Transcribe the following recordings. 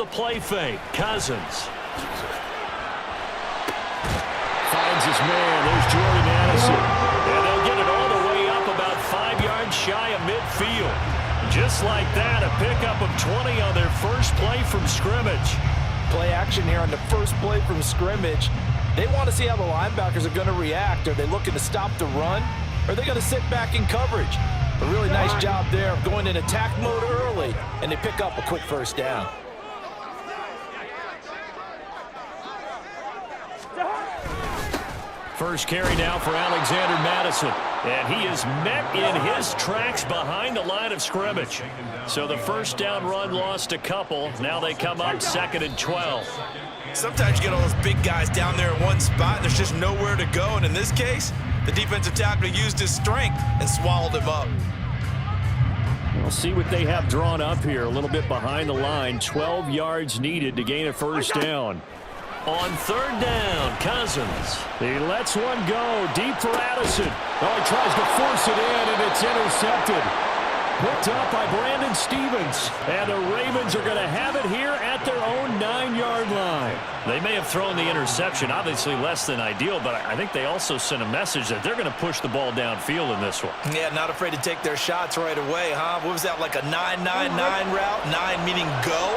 the play fake. Cousins. Finds his man. There's Jordan Addison. And they'll get it all the way up about 5 yards shy of midfield. Just like that, a pickup of 20 on their first play from scrimmage. Play action here on the first play from scrimmage. They want to see how the linebackers are going to react. Are they looking to stop the run? Or are they going to sit back in coverage? A really nice job there of going in attack mode early, and they pick up a quick first down. First carry now for Alexander Madison. And he is met in his tracks behind the line of scrimmage. So the first down run lost a couple. Now they come up 2nd and 12. Sometimes you get all those big guys down there in one spot, and there's just nowhere to go. And in this case, the defensive tackle used his strength and swallowed him up. We'll see what they have drawn up here. A little bit behind the line. 12 yards needed to gain a first down. On 3rd down, Cousins. He lets one go deep for Addison. Oh, he tries to force it in, and it's intercepted. Picked up by Brandon Stevens. And the Ravens are going to have it here at their own 9-yard line. They may have thrown the interception, obviously less than ideal, but I think they also sent a message that they're going to push the ball downfield in this one. Yeah, not afraid to take their shots right away, huh? What was that, like a 9-9-9 route? 9 meaning go?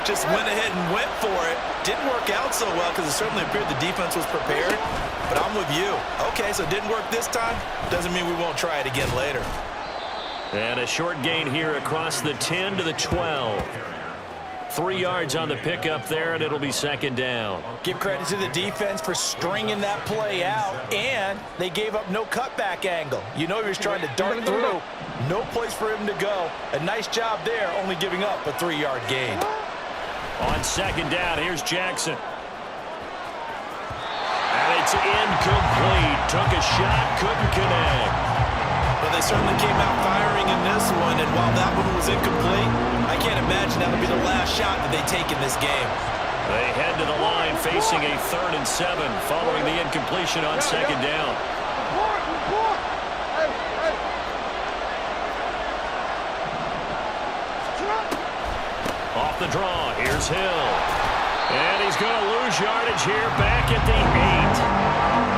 Just went ahead and went for it. Didn't work out so well because it certainly appeared the defense was prepared. But I'm with you. Okay, so it didn't work this time. Doesn't mean we won't try it again later. And a short gain here across the 10 to the 12. 3 yards on the pickup there, and it'll be 2nd down. Give credit to the defense for stringing that play out, and they gave up no cutback angle. You know he was trying to dart through. No place for him to go. A nice job there, only giving up a 3-yard gain. On 2nd down, here's Jackson. And it's incomplete. Took a shot, couldn't connect. Well, they certainly came out firing in this one, and while that one was incomplete, I can't imagine that'll be the last shot that they take in this game. They head to the line facing a 3rd and 7 following the incompletion on 2nd down. Off the draw, here's Hill. And he's going to lose yardage here back at the 8.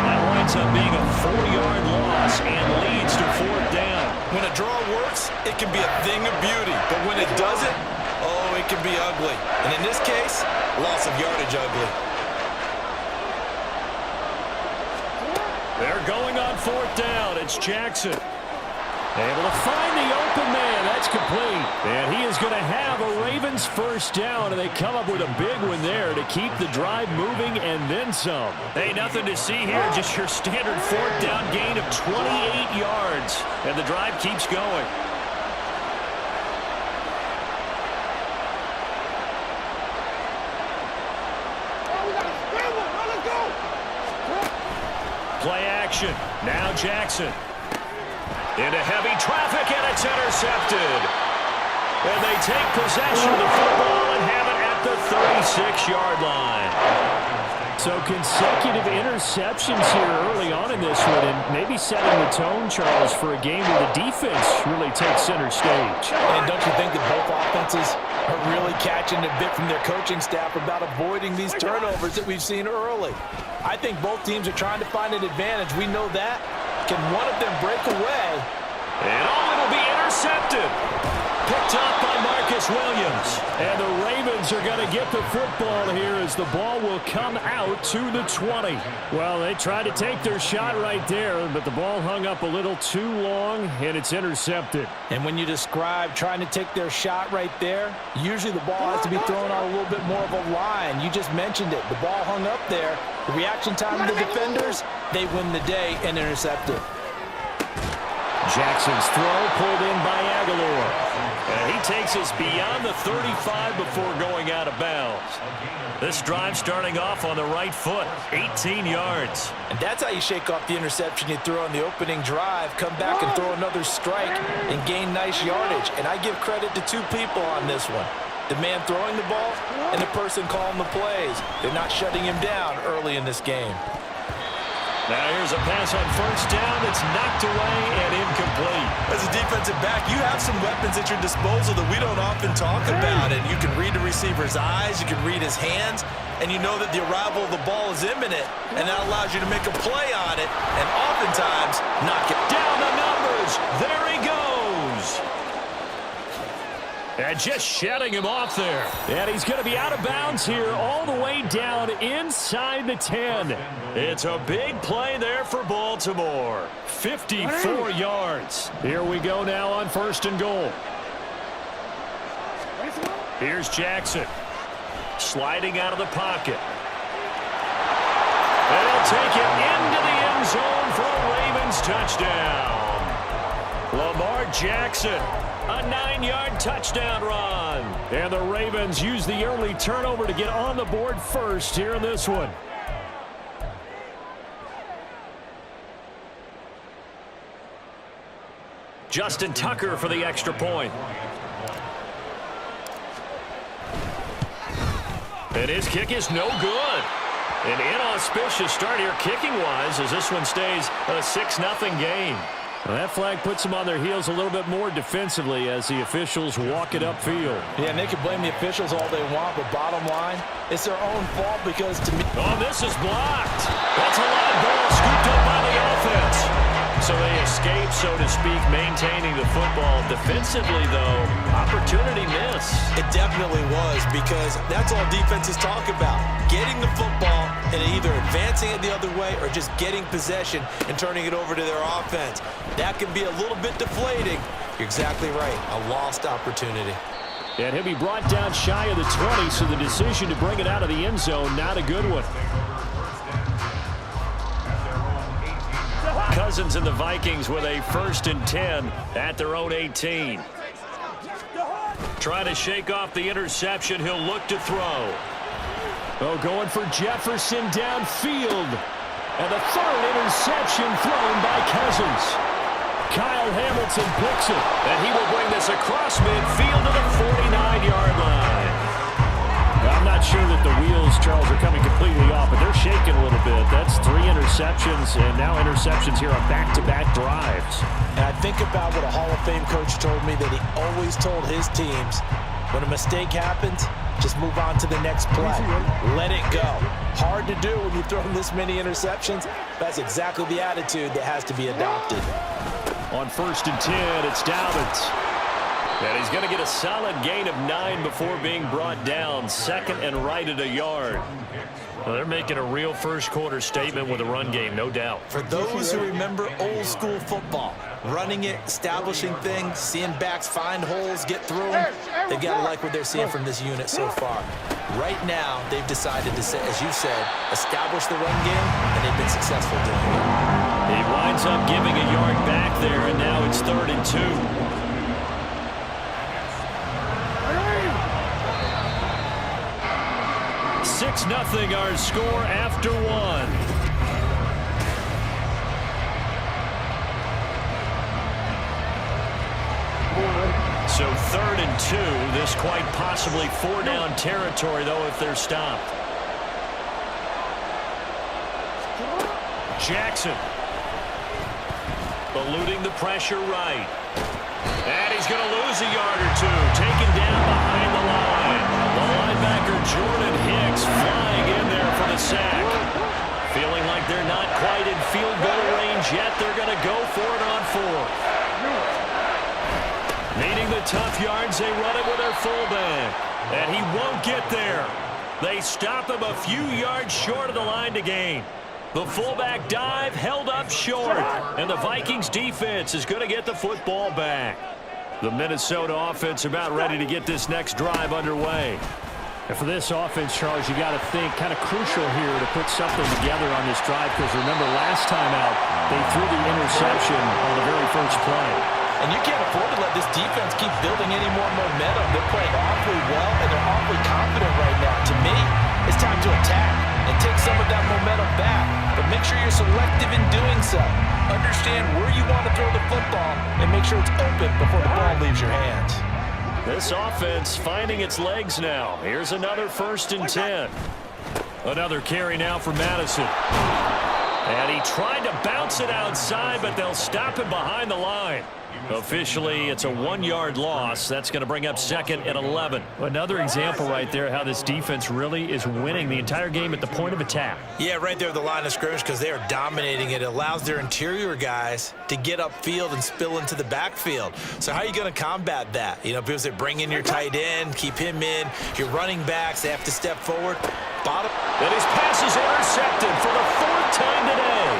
That winds up being a 4-yard loss and leads to 4th down. When a draw works, it can be a thing of beauty. But when it doesn't, oh, it can be ugly. And in this case, loss of yardage ugly. They're going on 4th down. It's Jackson. Able to find the open man. That's complete. And he is going to have a Ravens first down, and they come up with a big one there to keep the drive moving and then some. Hey, nothing to see here. Just your standard 4th down gain of 28 yards. And the drive keeps going. Play action. Now Jackson. Into heavy traffic, and it's intercepted. And they take possession of the football and have it at the 36-yard line. So consecutive interceptions here early on in this one, and maybe setting the tone, Charles, for a game where the defense really takes center stage. And don't you think that both offenses are really catching a bit from their coaching staff about avoiding these turnovers that we've seen early? I think both teams are trying to find an advantage. We know that. Can one of them break away? And it'll be intercepted. Picked up by Marcus Williams. And the Ravens are going to get the football here as the ball will come out to the 20. Well, they tried to take their shot right there, but the ball hung up a little too long, and it's intercepted. And when you describe trying to take their shot right there, usually the ball has to be thrown on a little bit more of a line. You just mentioned it. The ball hung up there. The reaction time of the defenders, they win the day and intercepted. Jackson's throw pulled in by Aguilar. And he takes us beyond the 35 before going out of bounds. This drive starting off on the right foot, 18 yards. And that's how you shake off the interception you throw on the opening drive, come back and throw another strike and gain nice yardage. And I give credit to two people on this one. The man throwing the ball and the person calling the plays. They're not shutting him down early in this game. Now here's a pass on first down that's knocked away and incomplete. As a defensive back, you have some weapons at your disposal that we don't often talk about. And you can read the receiver's eyes, you can read his hands, and you know that the arrival of the ball is imminent, and that allows you to make a play on it, and oftentimes knock it down the numbers. There he goes. And just shutting him off there. And he's going to be out of bounds here all the way down inside the 10. It's a big play there for Baltimore. 54 yards. Here we go now on 1st and goal. Here's Jackson. Sliding out of the pocket. They'll take it into the end zone for a Ravens touchdown. Lamar Jackson. A 9-yard touchdown run. And the Ravens use the early turnover to get on the board first here in this one. Justin Tucker for the extra point. And his kick is no good. An inauspicious start here kicking-wise as this one stays a 6-0 game. Well, that flag puts them on their heels a little bit more defensively as the officials walk it upfield. Yeah, and they can blame the officials all they want, but bottom line, it's their own fault because to me... Oh, this is blocked. That's a live ball scooped up by the offense. So they escape, so to speak, maintaining the football. Defensively, though, opportunity miss. It definitely was, because that's all defenses talk about. Getting the football and either advancing it the other way or just getting possession and turning it over to their offense. That can be a little bit deflating. You're exactly right. A lost opportunity. And he'll be brought down shy of the 20, so the decision to bring it out of the end zone, not a good one. Cousins and the Vikings with a 1st and 10 at their own 18. Trying to shake off the interception. He'll look to throw. Oh, going for Jefferson downfield. And the 3rd interception thrown by Cousins. Kyle Hamilton picks it. And he will bring this across midfield to the 49-yard line. I'm not sure that the wheels, Charles, are coming completely off, but they're shaking a little bit. That's 3 interceptions, and now interceptions here on back-to-back drives. And I think about what a Hall of Fame coach told me, that he always told his teams, when a mistake happens, just move on to the next play. Let it go. Hard to do when you throw this many interceptions. That's exactly the attitude that has to be adopted. On 1st and 10, it's Dobbins. And he's going to get a solid gain of 9 before being brought down. 2nd and right at a yard. Well, they're making a real first-quarter statement with a run game, no doubt. For those who remember old-school football, running it, establishing things, seeing backs find holes, get through them, they've got to like what they're seeing from this unit so far. Right now, they've decided to, as you said, establish the run game, and they've been successful doing it. He winds up giving a yard back there, and now it's 3rd and 2. 6-0 our score after 1. So 3rd and 2. This quite possibly 4-down territory, though, if they're stopped. Jackson. Eluding the pressure right. And he's going to lose a yard or 2. Taken down behind the line. The linebacker Jordan Hicks flying in there for the sack. Feeling like they're not quite in field goal range yet. They're going to go for it on 4th. Needing the tough yards, they run it with their fullback. And he won't get there. They stop him a few yards short of the line to gain. The fullback dive held up short. And the Vikings defense is going to get the football back. The Minnesota offense about ready to get this next drive underway. And for this offense, Charles, you got to think kind of crucial here to put something together on this drive, because remember last time out, they threw the interception on the very first play. And you can't afford to let this defense keep building any more momentum. They're playing awfully well, and they're awfully confident right now. To me, it's time to attack and take some of that momentum back. But make sure you're selective in doing so. Understand where you want to throw the football and make sure it's open before the ball leaves your hands. This offense finding its legs now. Here's another 1st and 10. Another carry now for Madison. And he tried to bounce it outside, but they'll stop him behind the line. Officially, it's a 1-yard loss. That's going to bring up second and 11. Another example right there how this defense really is winning the entire game at the point of attack. Yeah, right there at the line of scrimmage because they are dominating it. It allows their interior guys to get upfield and spill into the backfield. So how are you going to combat that? You know, because they bring in your tight end, keep him in. Your running backs, they have to step forward. Bottom. And his pass is intercepted for the 4th time today.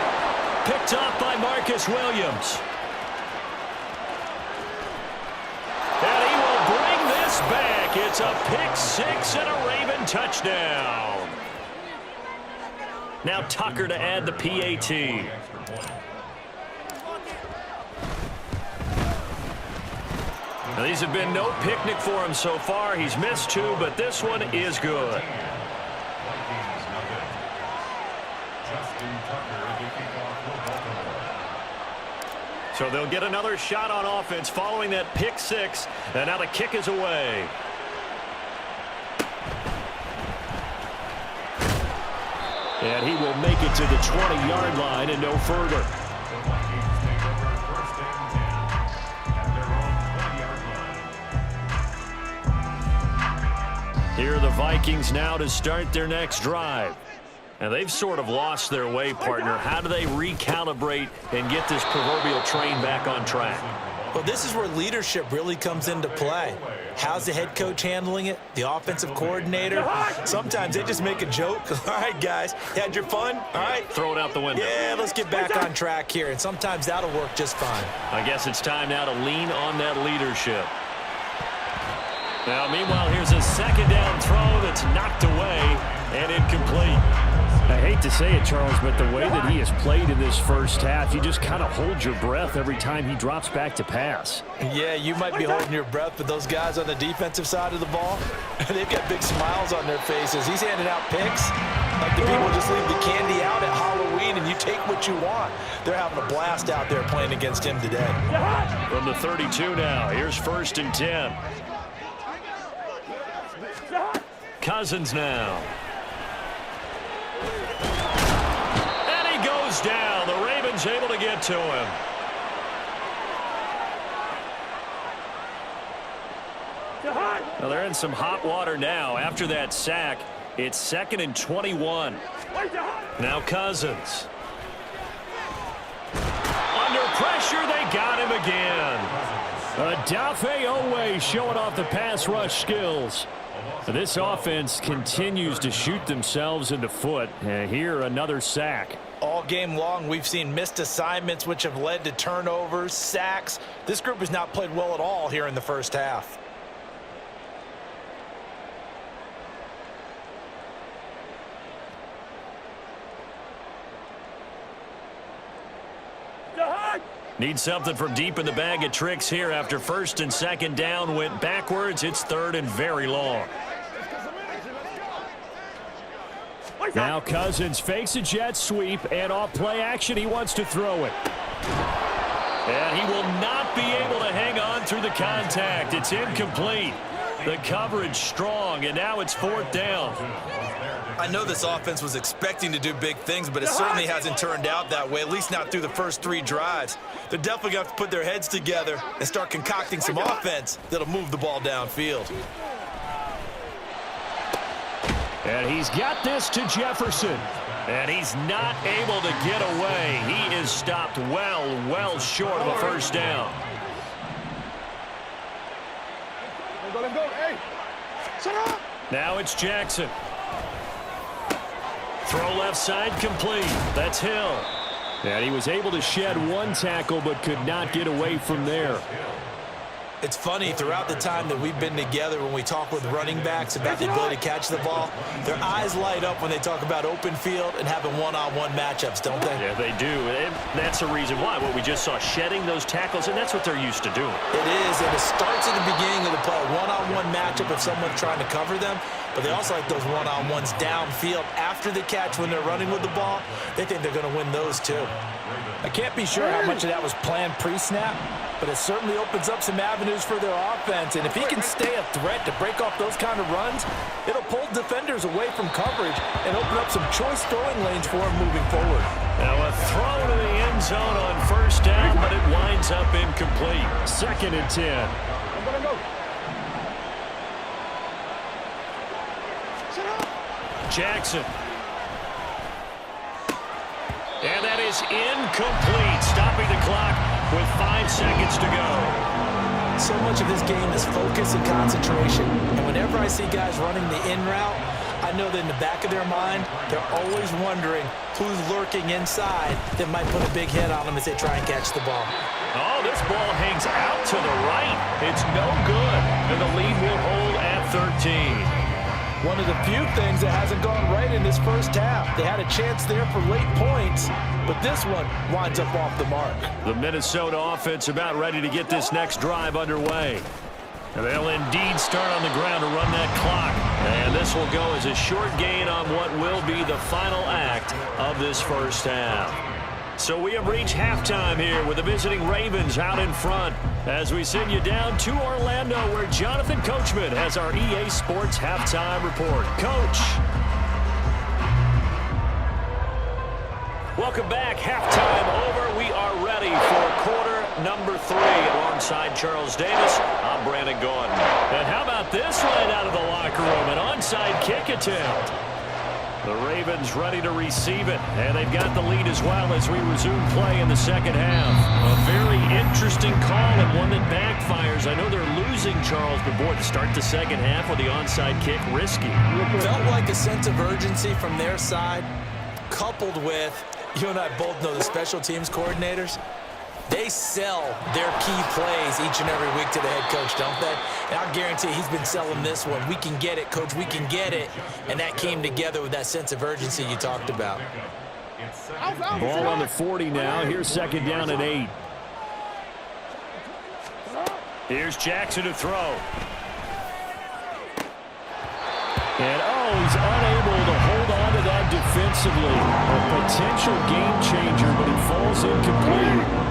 Picked off by Marcus Williams. And he will bring this back. It's a pick-6 and a Raven touchdown. Now Tucker to add the PAT. Now, these have been no picnic for him so far. He's missed 2, but this one is good. So they'll get another shot on offense following that pick-6, and now the kick is away. And he will make it to the 20-yard line and no further. Here are the Vikings now to start their next drive. And they've sort of lost their way, partner. How do they recalibrate and get this proverbial train back on track? Well, this is where leadership really comes into play. How's the head coach handling it? The offensive coordinator? Sometimes they just make a joke. All right, guys, you had your fun? All right. Throw it out the window. Yeah, let's get back on track here. And sometimes that'll work just fine. I guess it's time now to lean on that leadership. Now, meanwhile, here's a 2nd down throw that's knocked away and incomplete. I hate to say it, Charles, but the way that he has played in this first half, you just kind of hold your breath every time he drops back to pass. Yeah, you might be holding your breath, but those guys on the defensive side of the ball, they've got big smiles on their faces. He's handing out picks like the people just leave the candy out at Halloween and you take what you want. They're having a blast out there playing against him today. From the 32 now, here's 1st and 10. Cousins now. And he goes down. The Ravens able to get to him. Well, they're in some hot water now. After that sack, it's 2nd and 21. Now Cousins. Under pressure, they got him again. Adafe Owe showing off the pass rush skills. This offense continues to shoot themselves in the foot. Here, another sack. All game long, we've seen missed assignments, which have led to turnovers, sacks. This group has not played well at all here in the first half. Need something from deep in the bag of tricks here after 1st and 2nd down went backwards. It's 3rd and very long. Now Cousins fakes a jet sweep, and off play action, he wants to throw it. And he will not be able to hang on through the contact. It's incomplete. The coverage strong, and now it's 4th down. I know this offense was expecting to do big things, but it certainly hasn't turned out that way, at least not through the first 3 drives. They're definitely going to have to put their heads together and start concocting some offense that'll move the ball downfield. And he's got this to Jefferson. And he's not able to get away. He is stopped well short of a 1st down. Now it's Jackson. Throw left side complete. That's Hill. And he was able to shed 1 tackle but could not get away from there. It's funny, throughout the time that we've been together, when we talk with running backs about the ability to catch the ball, their eyes light up when they talk about open field and having one-on-one matchups, don't they? Yeah, they do. And that's the reason why. What we just saw, shedding those tackles, and that's what they're used to doing. It is, and it starts at the beginning of the play. One-on-one matchup of someone trying to cover them. but they also like those one-on-ones downfield after the catch when they're running with the ball. They think they're going to win those too. I can't be sure how much of that was planned pre-snap, but it certainly opens up some avenues for their offense. And if he can stay a threat to break off those kind of runs, it'll pull defenders away from coverage and open up some choice throwing lanes for him moving forward. Now a throw to the end zone on first down, but it winds up incomplete. 2nd and 10. Jackson. And that is incomplete, stopping the clock with 5 seconds to go. So much of this game is focus and concentration. And whenever I see guys running the in route, I know that in the back of their mind, they're always wondering who's lurking inside that might put a big hit on them as they try and catch the ball. Oh, this ball hangs out to the right. It's no good. And the lead will hold at 13. One of the few things that hasn't gone right in this first half. They had a chance there for late points, but this one winds up off the mark. The Minnesota offense about ready to get this next drive underway. And they'll indeed start on the ground to run that clock. And this will go as a short gain on what will be the final act of this first half. So we have reached halftime here with the visiting Ravens out in front as we send you down to Orlando where Jonathan Coachman has our EA Sports halftime report. Coach. Welcome back. Halftime over. We are ready for quarter number 3 alongside Charles Davis. I'm Brandon Gordon. And how about this right out of the locker room? An onside kick attempt. The Ravens ready to receive it, and they've got the lead as well as we resume play in the second half. A very interesting call and one that backfires. I know they're losing, Charles, but boy, to start the second half with the onside kick, risky. Felt like a sense of urgency from their side, coupled with, you and I both know the special teams coordinators, they sell their key plays each and every week to the head coach, don't they? And I'll guarantee he's been selling this one. We can get it, coach, we can get it. And that came together with that sense of urgency you talked about. Ball on the 40 now. Here's 2nd down and 8. Here's Jackson to throw. And, he's unable to hold on to that defensively. A potential game changer, but it falls incomplete.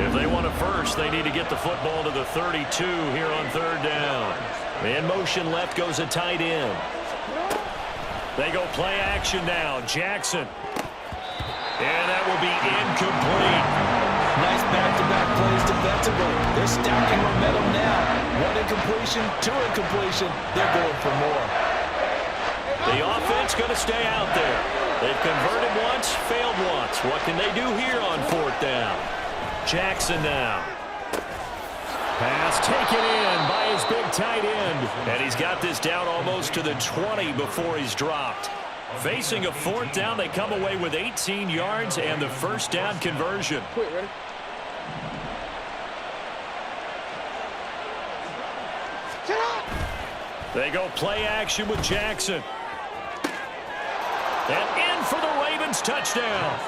If they want a first, they need to get the football to the 32 here on 3rd down. In motion left goes a tight end. They go play action now. Jackson. And that will be incomplete. Nice back-to-back plays defensively. They're stacking momentum now. 1 incompletion, 2 incompletion. They're going for more. The offense going to stay out there. They've converted once, failed once. What can they do here on 4th down? Jackson now. Pass taken in by his big tight end. And he's got this down almost to the 20 before he's dropped. Facing a 4th down, they come away with 18 yards and the first down conversion. They go play action with Jackson. And in for the Ravens touchdown.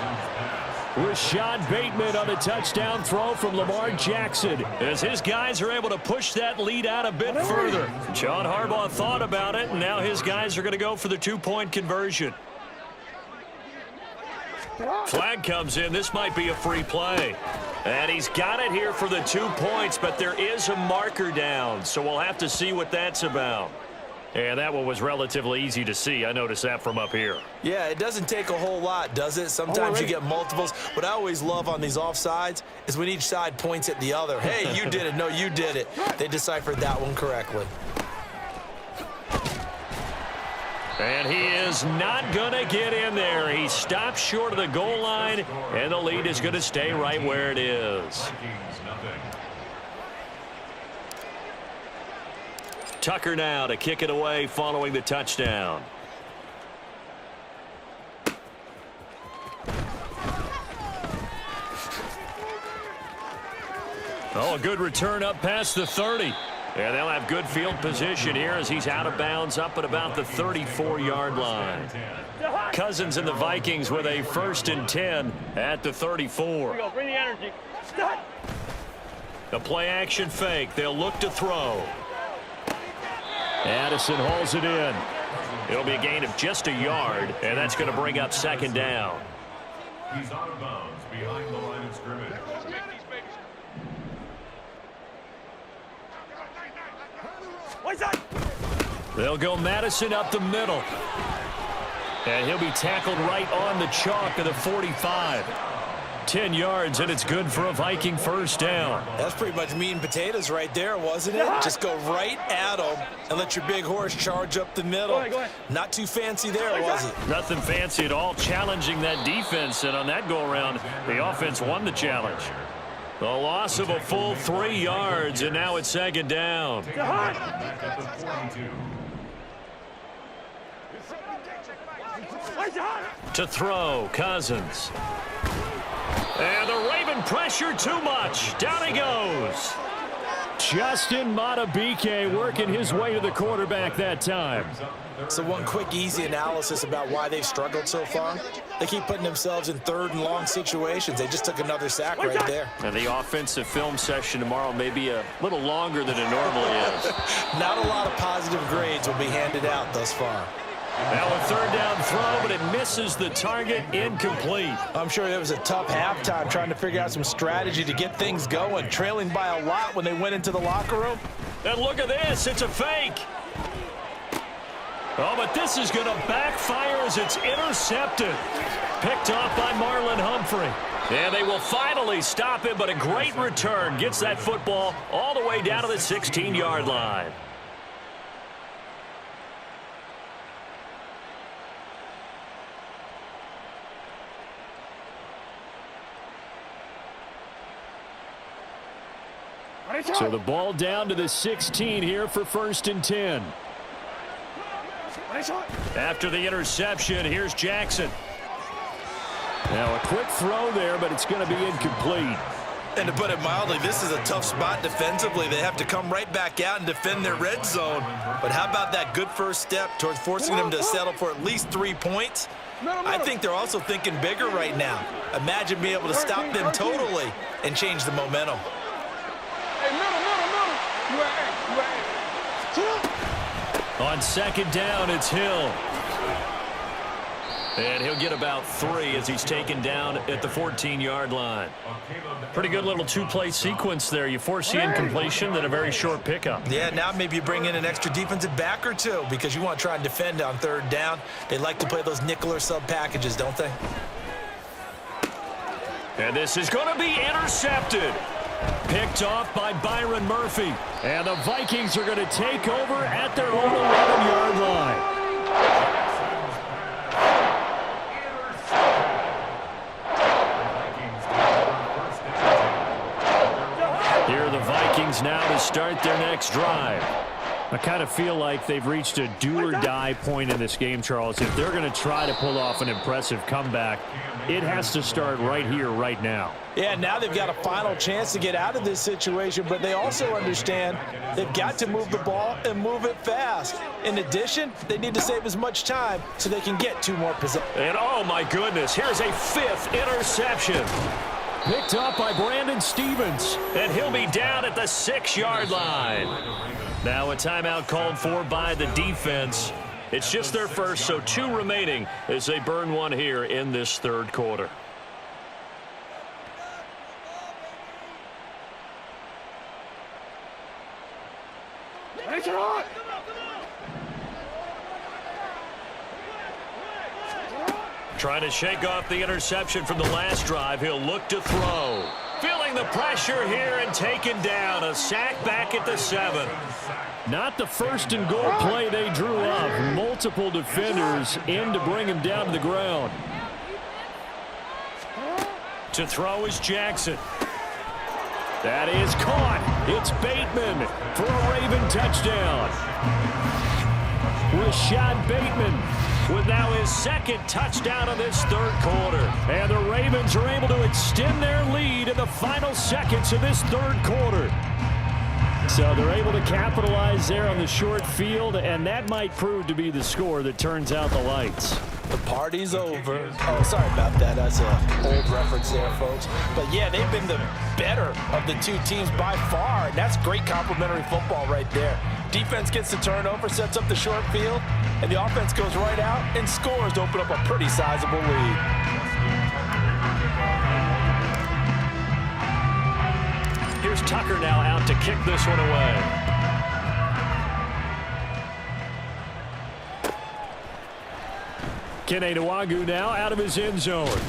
Rashad Bateman on the touchdown throw from Lamar Jackson as his guys are able to push that lead out a bit further. John Harbaugh thought about it, and now his guys are going to go for the 2-point conversion. Flag comes in. This might be a free play. And he's got it here for the 2 points, but there is a marker down, so we'll have to see what that's about. And that one was relatively easy to see. I noticed that from up here. Yeah, it doesn't take a whole lot, does it? Sometimes you get multiples. What I always love on these offsides is when each side points at the other. Hey, you did it. No, you did it. They deciphered that one correctly. And he is not going to get in there. He stops short of the goal line, and the lead is going to stay right where it is. Tucker now to kick it away following the touchdown. Oh, a good return up past the 30. And they'll have good field position here as he's out of bounds up at about the 34-yard line. Cousins and the Vikings with a 1st and 10 at the 34. Bring the energy. A play action fake. They'll look to throw. Addison hauls it in. It'll be a gain of just a yard, and that's going to bring up second down. He's out of bounds behind the line of scrimmage. They'll go Madison up the middle. And he'll be tackled right on the chalk of the 45. 10 yards, and it's good for a Viking first down. That's pretty much meat and potatoes right there, wasn't it? Just go right at them and let your big horse charge up the middle. Go ahead. Not too fancy there, was it? Nothing fancy at all, challenging that defense, and on that go-around, the offense won the challenge. The loss of a full 3 yards, and now it's second down. To throw, Cousins. And the Raven pressure too much. Down he goes. Justin Matabike working his way to the quarterback that time. So one quick, easy analysis about why they've struggled so far. They keep putting themselves in third and long situations. They just took another sack right there. And the offensive film session tomorrow may be a little longer than it normally is. Not a lot of positive grades will be handed out thus far. Now a third down throw, but it misses the target, incomplete. I'm sure it was a tough halftime trying to figure out some strategy to get things going, trailing by a lot when they went into the locker room. And look at this, it's a fake. Oh, but this is going to backfire as it's intercepted. Picked off by Marlon Humphrey. And they will finally stop him, but a great return gets that football all the way down to the 16-yard line. So the ball down to the 16 here for 1st and 10. After the interception, here's Jackson. Now a quick throw there, but it's going to be incomplete. And to put it mildly, this is a tough spot defensively. They have to come right back out and defend their red zone. But how about that good first step towards forcing them to settle for at least 3 points? I think they're also thinking bigger right now. Imagine being able to stop them totally and change the momentum. On second down, it's Hill. And he'll get about 3 as he's taken down at the 14-yard line. Pretty good little two-play sequence there. You force the incompletion, then a very short pickup. Yeah, now maybe you bring in an extra defensive back or two because you want to try and defend on third down. They like to play those nickel or sub packages, don't they? And this is going to be intercepted. Picked off by Byron Murphy. And the Vikings are going to take over at their own 11-yard line. Here are the Vikings now to start their next drive. I kind of feel like they've reached a do-or-die point in this game, Charles. If they're going to try to pull off an impressive comeback, it has to start right here, right now. Yeah, now they've got a final chance to get out of this situation, but they also understand they've got to move the ball and move it fast. In addition, they need to save as much time so they can get 2 more possessions. And oh my goodness, here's a 5th interception. Picked up by Brandon Stevens, and he'll be down at the 6-yard line. Now a timeout called for by the defense. It's just their first, so 2 remaining as they burn 1 here in this third quarter. Trying to shake off the interception from the last drive. He'll look to throw. Feeling the pressure here and taken down. A sack back at the 7. Not the first and goal play they drew up. Multiple defenders in to bring him down to the ground. To throw is Jackson. That is caught. It's Bateman for a Raven touchdown. Rashad Bateman with now his 2nd touchdown of this third quarter. And the Ravens are able to extend their lead in the final seconds of this third quarter. So they're able to capitalize there on the short field, and that might prove to be the score that turns out the lights. The party's over. Oh, sorry about that. That's an old reference there, folks. But, yeah, they've been the better of the 2 teams by far, and that's great complimentary football right there. Defense gets the turnover, sets up the short field. and the offense goes right out and scores to open up a pretty sizable lead. Here's Tucker now out to kick this one away. Kene Nwagu now out of his end zone.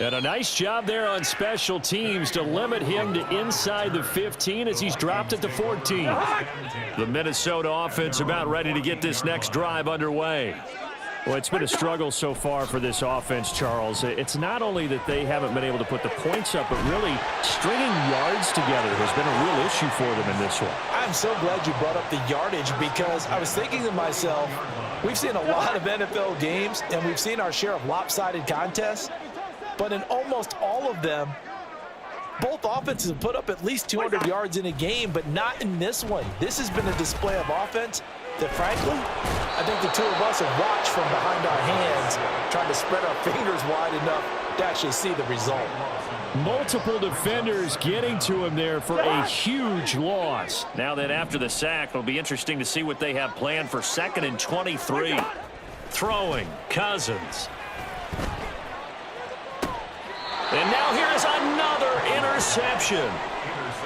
And a nice job there on special teams to limit him to inside the 15 as he's dropped at the 14. The Minnesota offense about ready to get this next drive underway. Well, it's been a struggle so far for this offense, Charles. It's not only that they haven't been able to put the points up, but really stringing yards together has been a real issue for them in this one. I'm so glad you brought up the yardage because I was thinking to myself, we've seen a lot of NFL games, and we've seen our share of lopsided contests. But in almost all of them, both offenses have put up at least 200 yards in a game, but not in this one. This has been a display of offense that, frankly, I think the two of us have watched from behind our hands, trying to spread our fingers wide enough to actually see the result. Multiple defenders getting to him there for a huge loss. Now that after the sack, it'll be interesting to see what they have planned for 2nd and 23. Throwing, Cousins. And now here's another interception.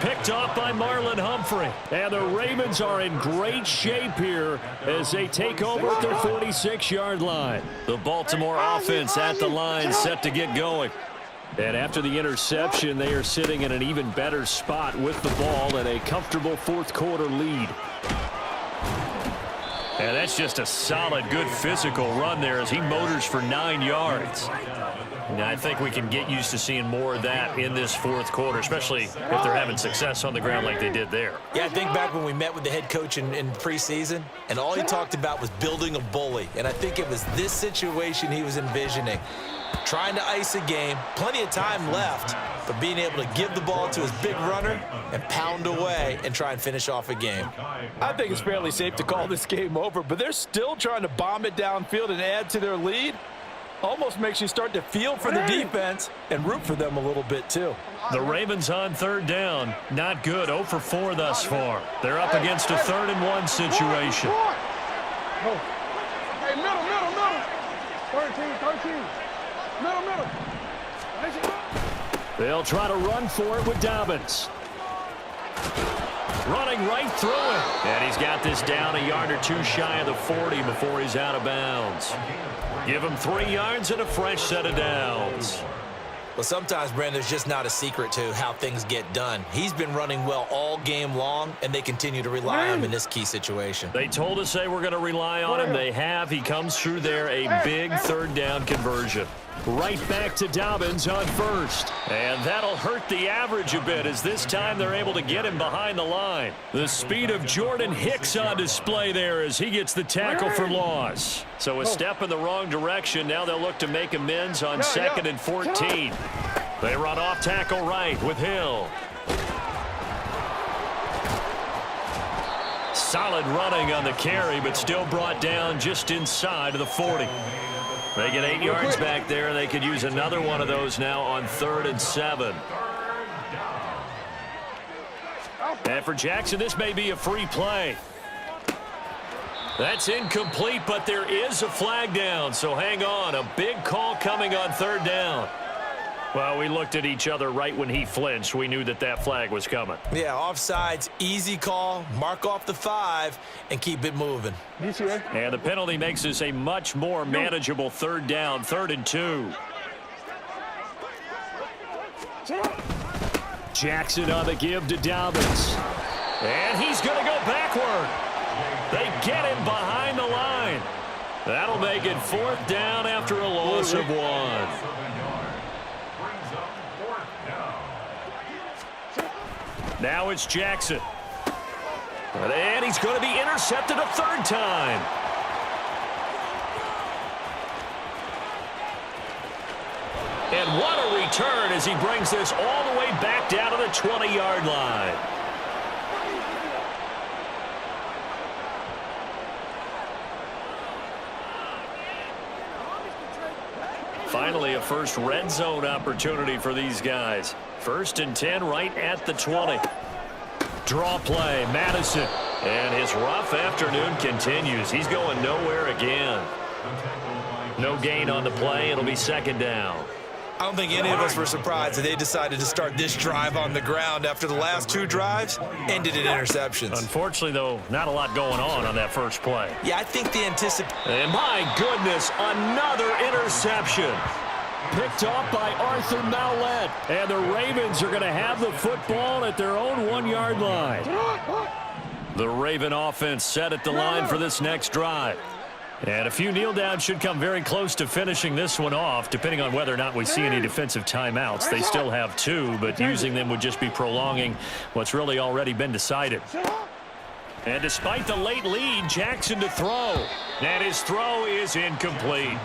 Picked off by Marlon Humphrey. And the Ravens are in great shape here as they take over at their 46-yard line. The Baltimore offense at the line, set to get going. And after the interception, they are sitting in an even better spot with the ball and a comfortable fourth-quarter lead. And that's just a solid, good physical run there as he motors for 9 yards. And I think we can get used to seeing more of that in this fourth quarter, especially if they're having success on the ground like they did there. Yeah, I think back when we met with the head coach in preseason, and all he talked about was building a bully. And I think it was this situation he was envisioning. Trying to ice a game, plenty of time left, but being able to give the ball to his big runner and pound away and try and finish off a game. I think it's fairly safe to call this game over, but they're still trying to bomb it downfield and add to their lead. Almost makes you start to feel for the defense and root for them a little bit too. The Ravens on 3rd down. Not good. 0 for 4 thus far. They're up against a 3rd and 1 situation. Hey, middle. 13. Middle. They'll try to run for it with Dobbins. Running right through it. And he's got this down a yard or two shy of the 40 before he's out of bounds. Give him 3 yards and a fresh set of downs. Well, sometimes, Brandon, there's just not a secret to how things get done. He's been running well all game long, and they continue to rely on him in this key situation. They told us they were going to rely on him. They have. He comes through there, a big 3rd down conversion. Right back to Dobbins on 1st. And that'll hurt the average a bit as this time they're able to get him behind the line. The speed of Jordan Hicks on display there as he gets the tackle for loss. So a step in the wrong direction. Now they'll look to make amends on 2nd and 14. They run off tackle right with Hill. Solid running on the carry, but still brought down just inside of the 40. They get 8 yards back there. They could use another one of those now on 3rd and 7. And for Jackson, this may be a free play. That's incomplete, but there is a flag down, so hang on. A big call coming on 3rd down. Well, we looked at each other right when he flinched. We knew that that flag was coming. Yeah, offsides, easy call, mark off the 5, and keep it moving. And the penalty makes this a much more manageable 3rd down, 3rd and 2. Jackson on the give to Dobbins. And he's going to go backward. They get him behind the line. That'll make it 4th down after a loss of 1. Now it's Jackson. And he's going to be intercepted a 3rd time. And what a return as he brings this all the way back down to the 20-yard line. Finally, a first red zone opportunity for these guys. 1st and 10 right at the 20. Draw play, Madison. And his rough afternoon continues. He's going nowhere again. No gain on the play. It'll be second down. I don't think any of us were surprised that they decided to start this drive on the ground after the last 2 drives ended in interceptions. Unfortunately, though, not a lot going on that first play. Yeah, I think the anticipation. And my goodness, another interception. Picked off by Arthur Maulet. And the Ravens are going to have the football at their own 1-yard line. The Raven offense set at the line for this next drive. And a few kneel downs should come very close to finishing this one off, depending on whether or not we see any defensive timeouts. They still have 2, but using them would just be prolonging what's really already been decided. And despite the late lead, Jackson to throw. And his throw is incomplete.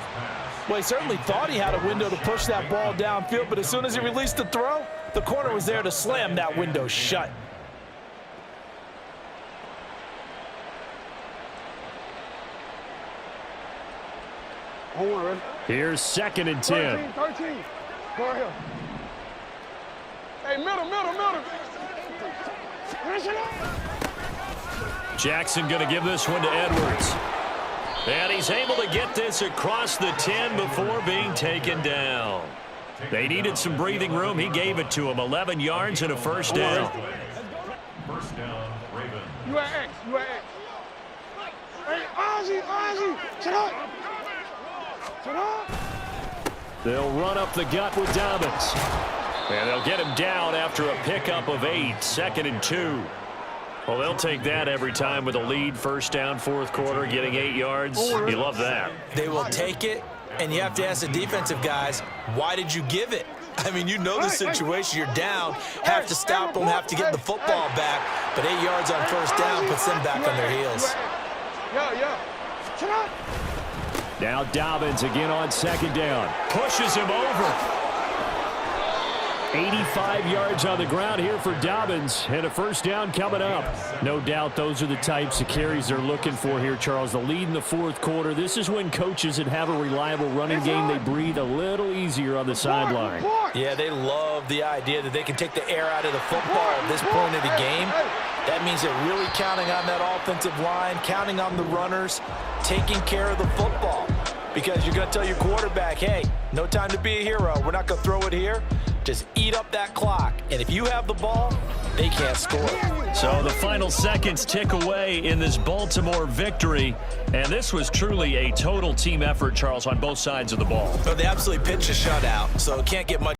Well, he certainly thought he had a window to push that ball downfield, but as soon as he released the throw, the corner was there to slam that window shut. Here's 2nd and 10. 13. Go ahead. Hey, middle. Jackson going to give this one to Edwards. And he's able to get this across the 10 before being taken down. They needed some breathing room. He gave it to him. 11 yards and a first down. First down, Ravens. You at X. Hey, Ozzy, shut up. They'll run up the gut with Dobbins. And they'll get him down after a pickup of 8. 2nd and 2. Well, they'll take that every time with a lead. First down, 4th quarter, getting 8 yards. You love that. They will take it, and you have to ask the defensive guys, why did you give it? I mean, you know the situation. You're down, have to stop them, have to get the football back. But 8 yards on first down puts them back on their heels. Yeah. Shut up. Now Dobbins again on 2nd down. Pushes him over. 85 yards on the ground here for Dobbins, and a first down coming up. No doubt those are the types of carries they're looking for here, Charles. The lead in the 4th quarter. This is when coaches that have a reliable running game, they breathe a little easier on the sideline. Yeah, they love the idea that they can take the air out of the football at this point of the game. That means they're really counting on that offensive line, counting on the runners, taking care of the football. Because you're going to tell your quarterback, hey, no time to be a hero. We're not going to throw it here. Just eat up that clock. And if you have the ball, they can't score. So the final seconds tick away in this Baltimore victory. And this was truly a total team effort, Charles, on both sides of the ball. They absolutely pitched a shutout, so it can't get much